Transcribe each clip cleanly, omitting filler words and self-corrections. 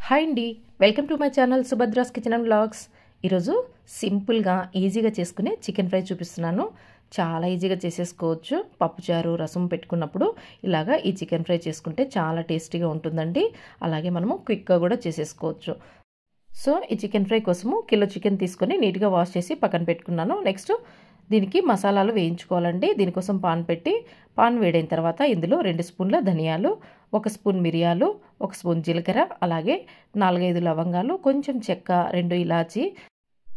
Hi అండి, welcome to my channel Subhadra's kitchen and vlogs. ఈరోజు సింపుల్గా ఈజీగా చేసుకునే చికెన్ ఫ్రై చూపిస్తున్నాను. చాలా ఈజీగా చేసేసుకోవచ్చు. పప్పుచారు రసం పెట్టుకున్నప్పుడు ఇలాగా ఈ చికెన్ ఫ్రై చేసుకుంటే చాలా టేస్టీగా ఉంటుందండి. అలాగే మనము క్విక్గా కూడా చేసేసుకోవచ్చు. సో ఈ చికెన్ ఫ్రై కోసము కిలో చికెన్ తీసుకొని నీట్గా వాష్ చేసి పక్కన పెట్టుకున్నాను. నెక్స్ట్ దీనికి మసాలాలు వేయించుకోవాలండి. దీనికోసం పాన్ వేడైన తర్వాత ఇందులో 2 స్పూన్ల ధనియాలు, 1 స్పూన్ మిరియాలు, 1 స్పూన్ జీలకర్ర, అలాగే 4-5 లవంగాలు, కొంచెం చెక్క, 2 ఇలాచి,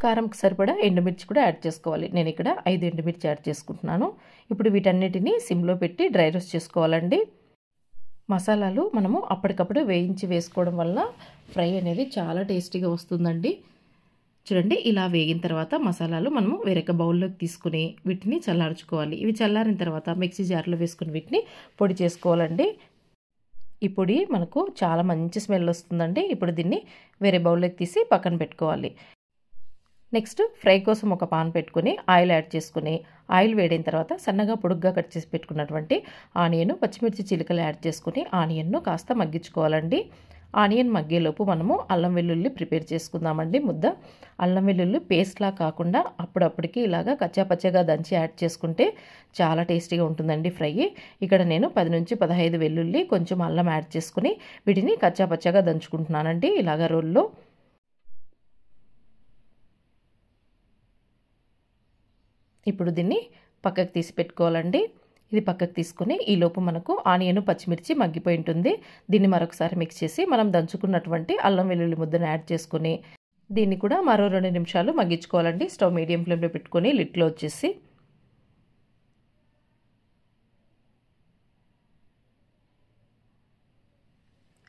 కారంకి సరిపడా ఎండుమిర్చి కూడా యాడ్ చేసుకోవాలి. నేను ఇక్కడ 5 ఎండుమిర్చి యాడ్ చేసుకుంటున్నాను. ఇప్పుడు వీటన్నిటిని సిమ్లో పెట్టి డ్రై రోస్ట్ చేసుకోవాలండి. మసాలాలు మనము అప్పటికప్పుడు వేయించి వేసుకోవడం వల్ల ఫ్రై అనేది చాలా టేస్టీగా వస్తుందండి. చూడండి, ఇలా వేగిన తర్వాత మసాలాలు మనము వేరొక బౌల్లోకి తీసుకుని వీటిని చల్లార్చుకోవాలి. ఇవి చల్లారిన తర్వాత మిక్సీ జార్లో వేసుకుని వీటిని పొడి చేసుకోవాలండి. ఈ పొడి మనకు చాలా మంచి స్మెల్ వస్తుందండి. ఇప్పుడు దీన్ని వేరే బౌల్లోకి తీసి పక్కన పెట్టుకోవాలి. నెక్స్ట్ ఫ్రై కోసం ఒక పాన్ పెట్టుకుని ఆయిల్ యాడ్ చేసుకుని ఆయిల్ వేడైన తర్వాత సన్నగా పొడుగ్గా కట్ చేసి పెట్టుకున్నటువంటి ఆనియన్, పచ్చిమిర్చి చీలికలు యాడ్ చేసుకుని ఆనియన్ను కాస్త మగ్గించుకోవాలండి. ఆనియన్ మగ్గేలోపు మనము అల్లం వెల్లుల్లి ప్రిపేర్ చేసుకుందామండి. ముద్ద అల్లం వెల్లుల్లి పేస్ట్లా కాకుండా అప్పుడప్పటికి ఇలాగా కచ్చాపచ్చగా దంచి యాడ్ చేసుకుంటే చాలా టేస్టీగా ఉంటుందండి ఫ్రై. ఇక్కడ నేను 10 నుంచి 15 వెల్లుల్లి, కొంచెం అల్లం యాడ్ చేసుకుని వీటిని కచ్చాపచ్చగా దంచుకుంటున్నానండి ఇలాగా రోల్లో. ఇప్పుడు దీన్ని పక్కకు తీసి పెట్టుకోవాలండి. ఇది పక్కకు తీసుకొని ఈలోపు మనకు ఆనియన్, పచ్చిమిర్చి మగ్గిపోయి ఉంటుంది. దీన్ని మరొకసారి మిక్స్ చేసి మనం దంచుకున్నటువంటి అల్లం వెల్లుల్లి ముద్దను యాడ్ చేసుకుని దీన్ని కూడా మరో 2 నిమిషాలు మగ్గించుకోవాలండి. స్టవ్ మీడియం ఫ్లేమ్లో పెట్టుకొని లిడ్లో వచ్చేసి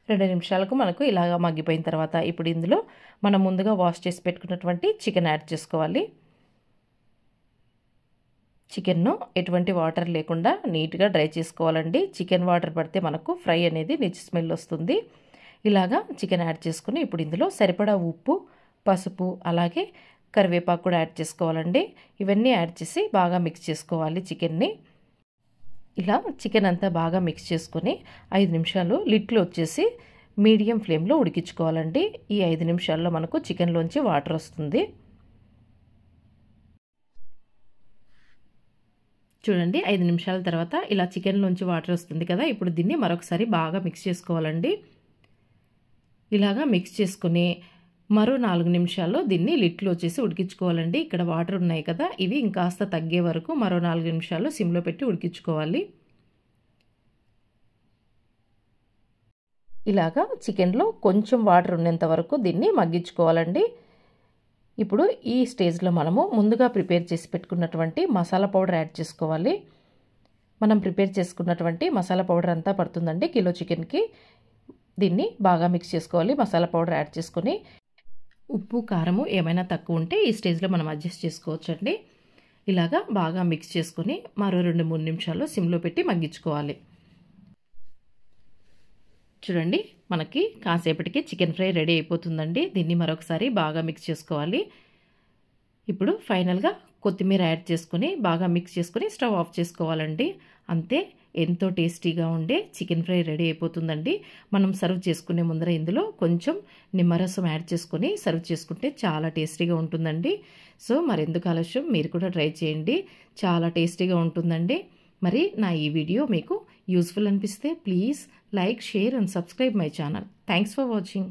రెండు నిమిషాలకు మనకు ఇలాగా మగ్గిపోయిన తర్వాత ఇప్పుడు ఇందులో మనం ముందుగా వాష్ చేసి పెట్టుకున్నటువంటి చికెన్ యాడ్ చేసుకోవాలి. చికెన్ను ఎటువంటి వాటర్ లేకుండా నీట్గా డ్రై చేసుకోవాలండి. చికెన్ వాటర్ పడితే మనకు ఫ్రై అనేది నీచు స్మెల్ వస్తుంది. ఇలాగా చికెన్ యాడ్ చేసుకుని ఇప్పుడు ఇందులో సరిపడా ఉప్పు, పసుపు, అలాగే కరివేపాకు కూడా యాడ్ చేసుకోవాలండి. ఇవన్నీ యాడ్ చేసి బాగా మిక్స్ చేసుకోవాలి చికెన్ని. ఇలా చికెన్ అంతా బాగా మిక్స్ చేసుకొని 5 నిమిషాలు లిడ్లో వచ్చేసి మీడియం ఫ్లేమ్లో ఉడికించుకోవాలండి. ఈ 5 నిమిషాల్లో మనకు చికెన్లోంచి వాటర్ వస్తుంది. చూడండి, 5 నిమిషాల తర్వాత ఇలా చికెన్లోంచి వాటర్ వస్తుంది కదా. ఇప్పుడు దీన్ని మరొకసారి బాగా మిక్స్ చేసుకోవాలండి. ఇలాగా మిక్స్ చేసుకుని మరో 4 నిమిషాల్లో దీన్ని లిడ్లో వచ్చేసి ఉడికించుకోవాలండి. ఇక్కడ వాటర్ ఉన్నాయి కదా, ఇవి ఇంకాస్త తగ్గే వరకు మరో 4 నిమిషాలు సిమ్లో పెట్టి ఉడికించుకోవాలి. ఇలాగా చికెన్లో కొంచెం వాటర్ ఉన్నంత వరకు దీన్ని మగ్గించుకోవాలండి. ఇప్పుడు ఈ స్టేజ్లో మనము ముందుగా ప్రిపేర్ చేసి పెట్టుకున్నటువంటి మసాలా పౌడర్ యాడ్ చేసుకోవాలి. మనం ప్రిపేర్ చేసుకున్నటువంటి మసాలా పౌడర్ అంతా పడుతుందండి కిలో చికెన్కి. దీన్ని బాగా మిక్స్ చేసుకోవాలి. మసాలా పౌడర్ యాడ్ చేసుకొని ఉప్పు, కారము ఏమైనా తక్కువ ఉంటే ఈ స్టేజ్లో మనం అడ్జస్ట్ చేసుకోవచ్చండి. ఇలాగా బాగా మిక్స్ చేసుకొని మరో 2-3 నిమిషాలు సిమ్లో పెట్టి మగ్గించుకోవాలి. చూడండి, మనకి కాసేపటికి చికెన్ ఫ్రై రెడీ అయిపోతుందండి. దీన్ని మరొకసారి బాగా మిక్స్ చేసుకోవాలి. ఇప్పుడు ఫైనల్గా కొత్తిమీర యాడ్ చేసుకుని బాగా మిక్స్ చేసుకుని స్టవ్ ఆఫ్ చేసుకోవాలండి. అంతే, ఎంతో టేస్టీగా ఉండే చికెన్ ఫ్రై రెడీ అయిపోతుందండి. మనం సర్వ్ చేసుకునే ముందర ఇందులో కొంచెం నిమ్మరసం యాడ్ చేసుకొని సర్వ్ చేసుకుంటే చాలా టేస్టీగా ఉంటుందండి. సో మరెందుకు ఆలస్యం, మీరు కూడా ట్రై చేయండి. చాలా టేస్టీగా ఉంటుందండి. మరి నా ఈ వీడియో మీకు యూస్ఫుల్ అనిపిస్తే please like, share and subscribe my channel. Thanks for watching.